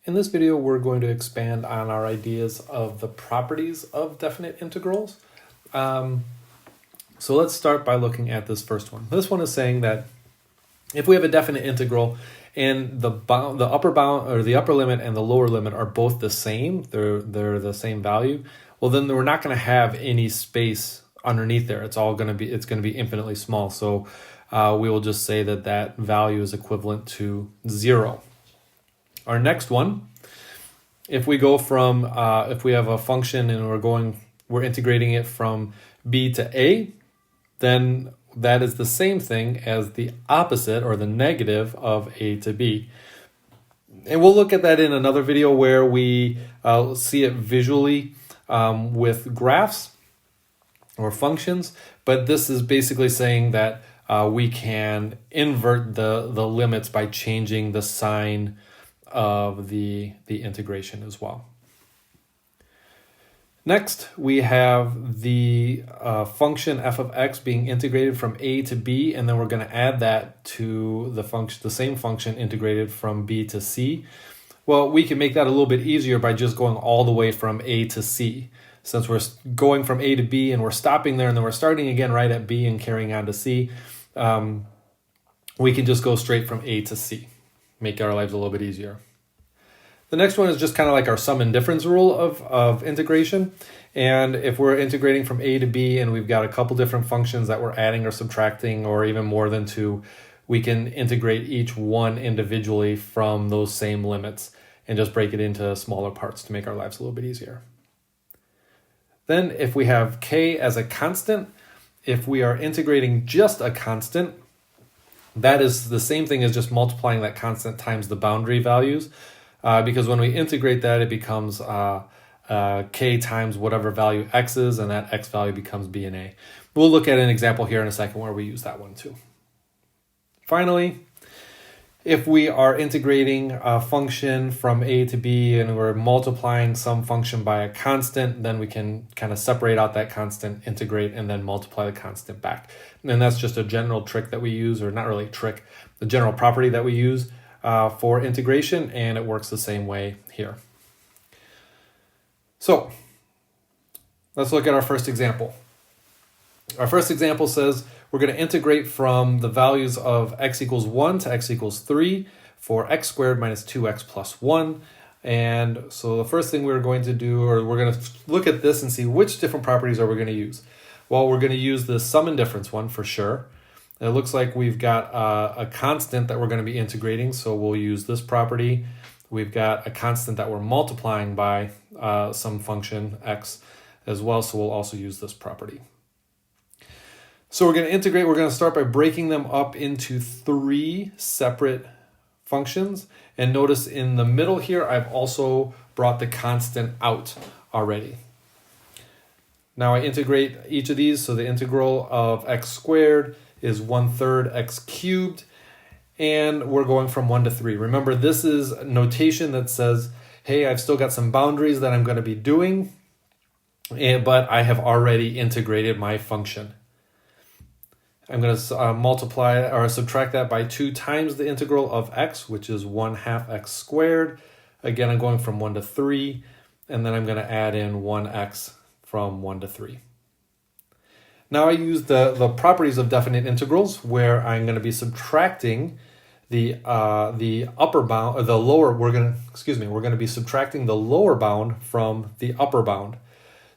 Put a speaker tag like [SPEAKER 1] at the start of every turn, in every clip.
[SPEAKER 1] In this video, we're going to expand on our ideas of the properties of definite integrals. So let's start by looking at this first one. This one is saying that if we have a definite integral and the upper bound or the upper limit and the lower limit are both the same, they're the same value, well then we're not going to have any space underneath there. It's going to be infinitely small. So we will just say that that value is equivalent to 0. Our next one, if we go from if we have a function and we're integrating it from b to a, then that is the same thing as the opposite or the negative of a to b. And we'll look at that in another video where we see it visually with graphs or functions. But this is basically saying that we can invert the limits by changing the sign of the integration as well. Next, we have the function f of x being integrated from a to b, and then we're going to add that to the same function integrated from b to c. Well, we can make that a little bit easier by just going all the way from a to c. Since we're going from a to b and we're stopping there and then we're starting again right at b and carrying on to c, we can just go straight from a to c. Make our lives a little bit easier. The next one is just kind of like our sum and difference rule of integration. And if we're integrating from a to b and we've got a couple different functions that we're adding or subtracting or even more than 2, we can integrate each one individually from those same limits and just break it into smaller parts to make our lives a little bit easier. Then if we have k as a constant, if we are integrating just a constant, that is the same thing as just multiplying that constant times the boundary values, because when we integrate that, it becomes k times whatever value x is, and that x value becomes b and a. We'll look at an example here in a second where we use that one too. Finally, if we are integrating a function from a to b and we're multiplying some function by a constant, then we can kind of separate out that constant, integrate, and then multiply the constant back. And that's just a general trick that we use, or not really a trick, the general property that we use for integration, and it works the same way here. So let's look at our first example. Our first example says we're going to integrate from the values of x equals 1 to x equals 3 for x squared minus 2x plus 1. And so the first thing we're going to do, or we're going to look at this and see which different properties are we going to use. Well, we're going to use the sum and difference one for sure. It looks like we've got a constant that we're going to be integrating, so we'll use this property. We've got a constant that we're multiplying by some function x as well, so we'll also use this property. So we're going to integrate. We're going to start by breaking them up into 3 separate functions. And notice in the middle here, I've also brought the constant out already. Now I integrate each of these. So the integral of x squared is 1/3 x cubed. And we're going from 1 to 3. Remember, this is notation that says, hey, I've still got some boundaries that I'm going to be doing, but I have already integrated my function. I'm going to multiply or subtract that by 2 times the integral of x, which is 1/2 x squared. Again, I'm going from 1 to 3, and then I'm going to add in 1x from 1 to 3. Now I use the properties of definite integrals where I'm going to be subtracting the upper bound or the lower. We're going to be subtracting the lower bound from the upper bound.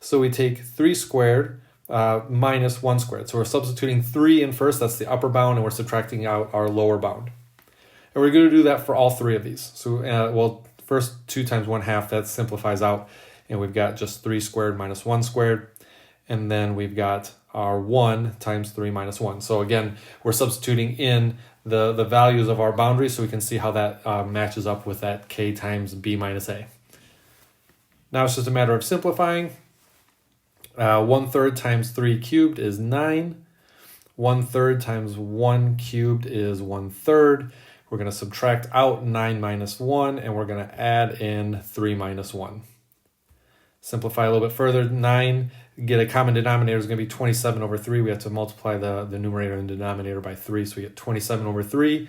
[SPEAKER 1] So we take 3 squared minus 1 squared. So we're substituting 3 in first, that's the upper bound, and we're subtracting out our lower bound. And we're going to do that for all 3 of these. So, well, first 2 times 1/2, that simplifies out, and we've got just 3 squared minus 1 squared, and then we've got our 1 times 3 minus 1. So again, we're substituting in the values of our boundaries so we can see how that matches up with that k times b minus a. Now it's just a matter of simplifying. 1/3 times 3 cubed is 9. 1/3 times 1 cubed is 1/3. We're going to subtract out 9 minus 1, and we're going to add in 3 minus 1. Simplify a little bit further. 9, get a common denominator, is going to be 27 over 3. We have to multiply the numerator and denominator by 3, so we get 27 over 3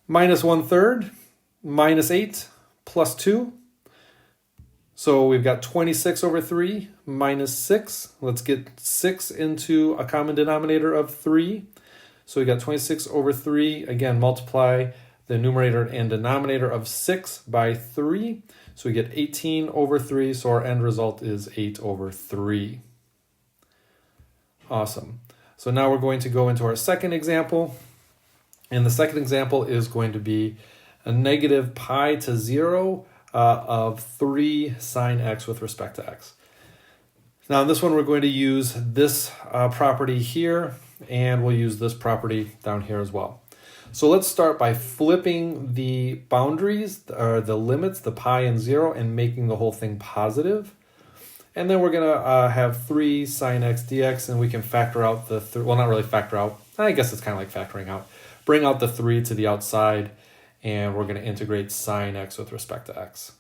[SPEAKER 1] minus 1/3 minus 8 plus 2. So we've got 26 over 3 minus 6. Let's get 6 into a common denominator of 3. So we got 26 over 3. Again, multiply the numerator and denominator of 6 by 3. So we get 18 over 3. So our end result is 8 over 3. Awesome. So now we're going to go into our second example. And the second example is going to be a negative pi to 0 of 3 sine x with respect to x. Now in this one, we're going to use this property here, and we'll use this property down here as well. So let's start by flipping the boundaries, or the limits, the pi and 0, and making the whole thing positive. And then we're going to have 3 sine x dx, and we can factor out the, well, not really factor out, I guess it's kind of like factoring out. Bring out the 3 to the outside, and we're going to integrate sine x with respect to x.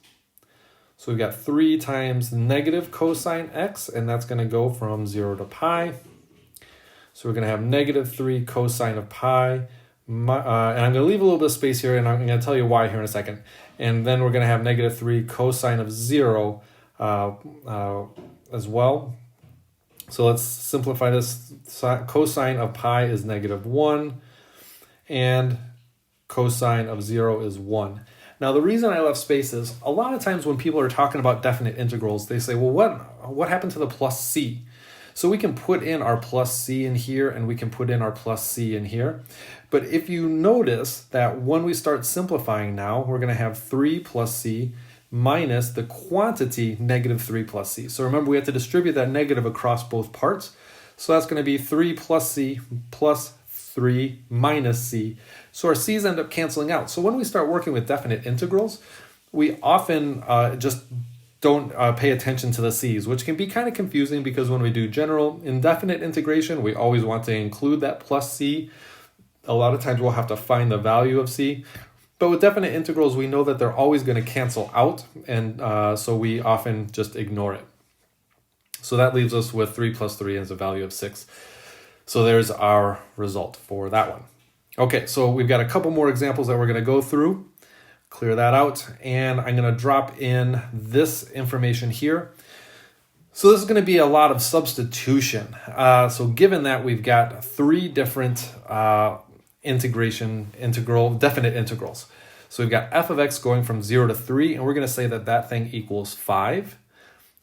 [SPEAKER 1] So we've got 3 times negative cosine x, and that's going to go from 0 to pi. So we're going to have negative 3 cosine of pi, and I'm going to leave a little bit of space here, and I'm going to tell you why here in a second. And then we're going to have negative 3 cosine of 0 as well. So let's simplify this. Cosine of pi is negative 1, and cosine of 0 is 1. Now, the reason I left space is a lot of times when people are talking about definite integrals, they say, well, what happened to the plus c? So we can put in our plus c in here, and we can put in our plus c in here. But if you notice that when we start simplifying now, we're going to have 3 plus c minus the quantity negative 3 plus c. So remember, we have to distribute that negative across both parts. So that's going to be 3 plus c plus 3 minus c. So our c's end up canceling out. So when we start working with definite integrals, we often just don't pay attention to the c's, which can be kind of confusing because when we do general indefinite integration, we always want to include that plus c. A lot of times we'll have to find the value of c. But with definite integrals, we know that they're always going to cancel out, and so we often just ignore it. So that leaves us with 3 plus 3 as a value of 6. So there's our result for that one. Okay, so we've got a couple more examples that we're going to go through, clear that out, and I'm going to drop in this information here. So this is going to be a lot of substitution. So given that we've got 3 different definite integrals. So we've got f of x going from 0 to 3, and we're going to say that that thing equals 5.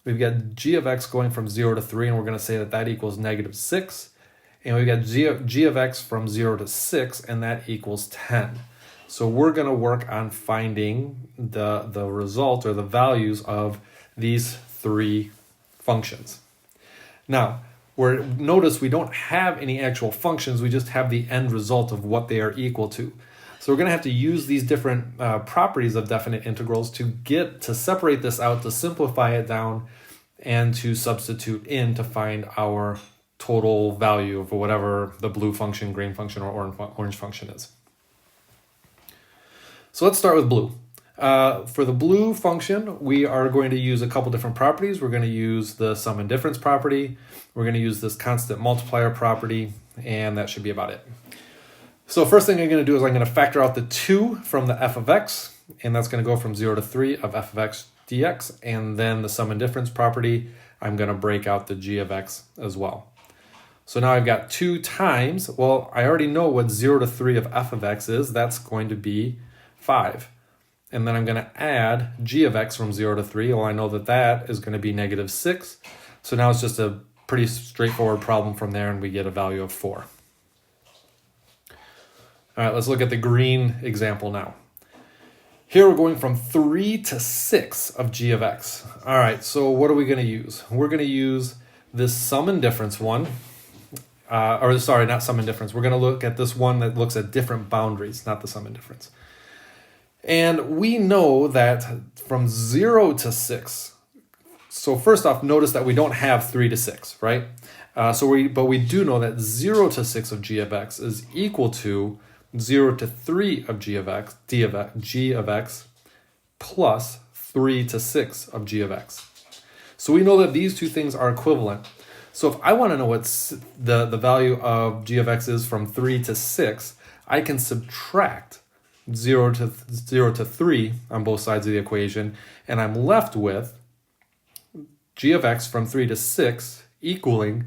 [SPEAKER 1] We've got g of x going from 0 to 3, and we're going to say that that equals negative 6. And we've got g of x from 0 to 6, and that equals 10. So we're going to work on finding the result or the values of these 3 functions. Now, notice we don't have any actual functions, we just have the end result of what they are equal to. So we're going to have to use these different properties of definite integrals to separate this out, to simplify it down, and to substitute in to find our total value of whatever the blue function, green function, or orange function is. So let's start with blue. For the blue function, we are going to use a couple different properties. We're going to use the sum and difference property. We're going to use this constant multiplier property, and that should be about it. So first thing I'm going to do is I'm going to factor out the 2 from the f of x, and that's going to go from 0 to 3 of f of x dx, and then the sum and difference property, I'm going to break out the g of x as well. So now I've got 2 times, well, I already know what 0 to 3 of f of x is. That's going to be 5. And then I'm going to add g of x from 0 to 3. Well, I know that that is going to be negative 6. So now it's just a pretty straightforward problem from there, and we get a value of 4. All right, let's look at the green example now. Here we're going from 3 to 6 of g of x. All right, so what are we going to use? We're going to use this sum and difference one. Not sum and difference. We're going to look at this one that looks at different boundaries, not the sum and difference. And we know that from 0 to 6, so first off, notice that we don't have 3 to 6, right? But we do know that 0 to 6 of g of x is equal to 0 to 3 of g of x, g of x, plus 3 to 6 of g of x. So we know that these two things are equivalent. So if I want to know what the value of g of x is from 3 to 6, I can subtract 0 to 3 on both sides of the equation, and I'm left with g of x from 3 to 6 equaling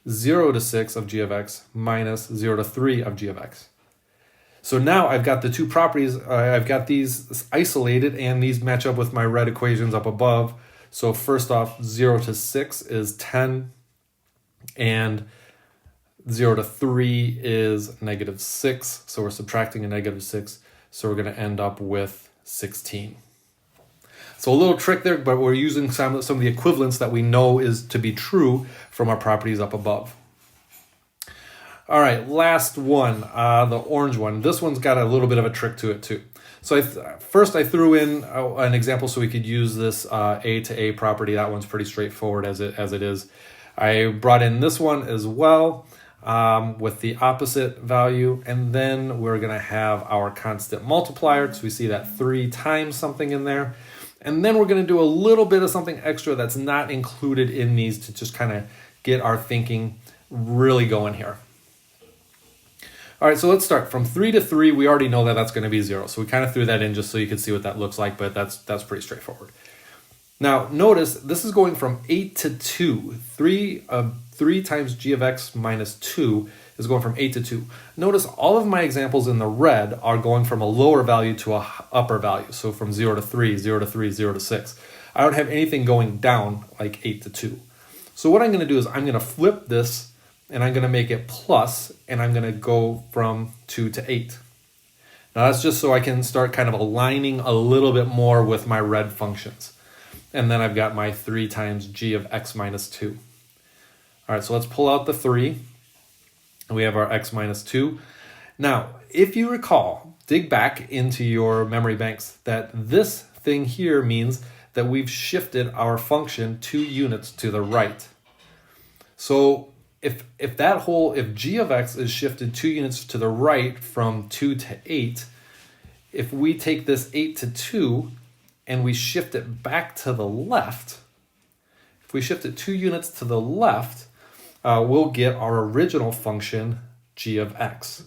[SPEAKER 1] 0 to 6 of g of x minus 0 to 3 of g of x. So now I've got the two properties, I've got these isolated, and these match up with my red equations up above. So first off, 0 to 6 is 10, and 0 to 3 is negative 6. So we're subtracting a negative 6. So we're going to end up with 16. So a little trick there, but we're using some of the equivalents that we know is to be true from our properties up above. All right, last one, the orange one. This one's got a little bit of a trick to it too. So first I threw in an example so we could use this A to A property. That one's pretty straightforward as it is. I brought in this one as well with the opposite value, and then we're going to have our constant multiplier because we see that 3 times something in there. And then we're going to do a little bit of something extra that's not included in these to just kind of get our thinking really going here. All right, so let's start. From 3 to 3, we already know that that's going to be 0. So we kind of threw that in just so you can see what that looks like, but that's pretty straightforward. Now, notice this is going from 8 to 2. 3 times g of x minus 2 is going from 8 to 2. Notice all of my examples in the red are going from a lower value to a upper value. So from 0 to 3, 0 to 3, 0 to 6. I don't have anything going down like 8 to 2. So what I'm going to do is I'm going to flip this, and I'm going to make it plus, and I'm going to go from 2 to 8. Now that's just so I can start kind of aligning a little bit more with my red functions. And then I've got my 3 times g of x minus 2. All right, so let's pull out the 3. And we have our x minus 2. Now, if you recall, dig back into your memory banks that this thing here means that we've shifted our function 2 units to the right. So if g of x is shifted 2 units to the right from 2 to 8, if we take this 8 to 2 and we shift it back to the left, if we shift it 2 units to the left, we'll get our original function g of x.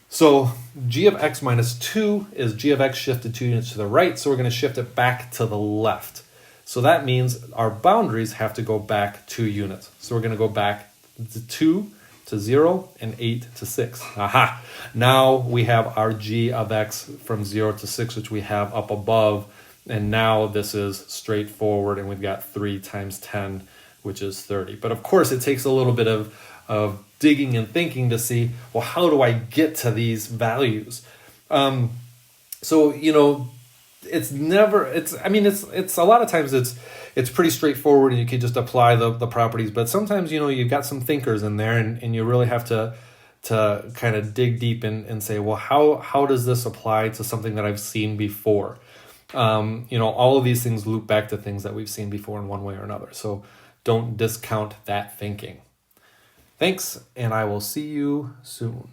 [SPEAKER 1] So g of x minus 2 is g of x shifted 2 units to the right, so we're going to shift it back to the left. So that means our boundaries have to go back 2 units. So we're going to go back to 2 to 0 and 8 to 6. Aha! Now we have our g of x from 0 to 6, which we have up above. And now this is straightforward, and we've got 3 times 10, which is 30. But of course, it takes a little bit of digging and thinking to see, well, how do I get to these values? So, you know, it's a lot of times it's pretty straightforward and you can just apply the properties, but sometimes, you know, you've got some thinkers in there and you really have to kind of dig deep and say, well, how does this apply to something that I've seen before? You know, all of these things loop back to things that we've seen before in one way or another. So don't discount that thinking. Thanks, and I will see you soon.